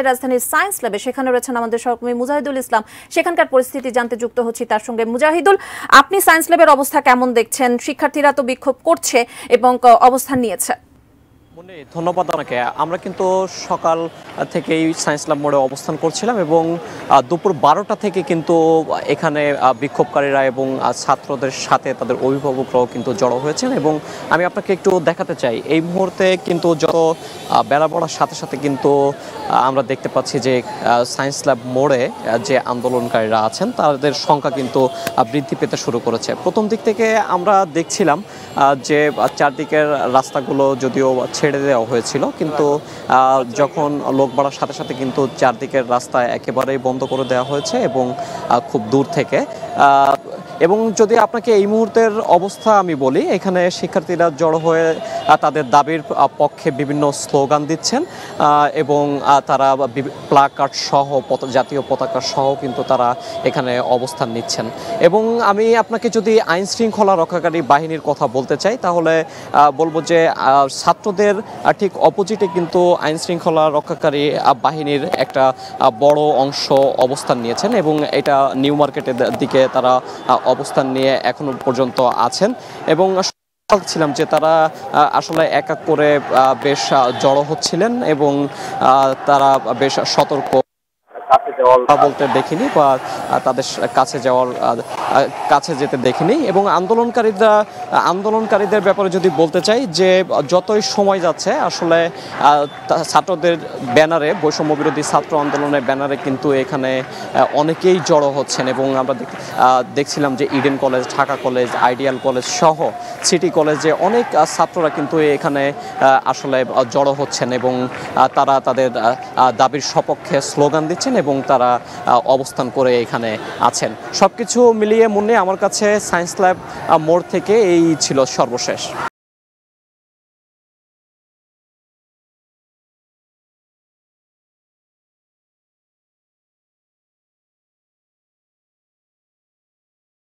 রাজধানীর সায়েন্স ল্যাবে সেখানে রয়েছেন আমাদের সহকর্মী মুজাহিদুল ইসলাম। সেখানকার পরিস্থিতি জানতে যুক্ত হচ্ছি তার সঙ্গে। মুজাহিদুল, আপনি সায়েন্স ল্যাবের অবস্থা কেমন দেখছেন? শিক্ষার্থীরা তো বিক্ষোভ করছে এবং অবস্থান নিয়েছে। ধন্যবাদ আপনাকে। আমরা কিন্তু সকাল থেকেই সায়েন্স ল্যাব মোড়ে অবস্থান করছিলাম এবং দুপুর 12টা থেকে কিন্তু এখানে বিক্ষোভকারীরা এবং ছাত্রদের সাথে তাদের অভিভাবকরাও কিন্তু জড়ো হয়েছেন এবং আমি আপনাকে একটু দেখাতে চাই। এই মুহূর্তে কিন্তু যত বেলা পড়ার সাথে সাথে কিন্তু আমরা দেখতে পাচ্ছি যে সায়েন্স ল্যাব মোড়ে যে আন্দোলনকারীরা আছেন তাদের সংখ্যা কিন্তু বৃদ্ধি পেতে শুরু করেছে। প্রথম দিক থেকে আমরা দেখছিলাম যে চারদিকের রাস্তাগুলো যদিও ছেড়ে দেওয়া হয়েছিল, কিন্তু যখন লোক বাড়ার সাথে সাথে কিন্তু চারদিকের রাস্তা একেবারেই বন্ধ করে দেওয়া হয়েছে এবং খুব দূর থেকে। এবং যদি আপনাকে এই মুহূর্তের অবস্থা আমি বলি, এখানে শিক্ষার্থীরা জড়ো হয়ে তাদের দাবির পক্ষে বিভিন্ন স্লোগান দিচ্ছেন এবং তারা প্লাকার্ড সহ জাতীয় পতাকা সহ কিন্তু তারা এখানে অবস্থান নিচ্ছেন। এবং আমি আপনাকে যদি আইন শৃঙ্খলা রক্ষাকারী বাহিনীর কথা বলতে চাই তাহলে বলবো যে ছাত্রদের ঠিক অপোজিটে কিন্তু আইন শৃঙ্খলা রক্ষাকারী বাহিনীর একটা বড় অংশ অবস্থান নিয়েছেন এবং এটা নিউ মার্কেটের দিকে তারা অবস্থান নিয়ে এখনো পর্যন্ত আছেন। এবং ছিলাম যে তারা আসলে এক এক করে বেশ জড়ো হচ্ছিলেন এবং তারা বেশ সতর্ক বলতে দেখিনি বা তাদের কাছে যেতে দেখিনি। এবং আন্দোলনকারীদের ব্যাপারে যদি বলতে চাই যে যতই সময় যাচ্ছে আসলে ছাত্রদের ব্যানারে, বৈষম্য বিরোধী ছাত্র আন্দোলনের ব্যানারে কিন্তু এখানে অনেকেই জড়ো হচ্ছেন এবং আমরা দেখছিলাম যে Eden college, Dhaka college, ideal college সহ সিটি কলেজে অনেক ছাত্ররা কিন্তু এখানে আসলে জড়ো হচ্ছেন এবং তারা তাদের দাবির সপক্ষে স্লোগান দিচ্ছেন এবং তারা অবস্থান করে এখানে আছেন। সবকিছু মিলিয়ে মনে আমার কাছে সায়েন্স ল্যাব মোড় থেকে এই ছিল সর্বশেষ।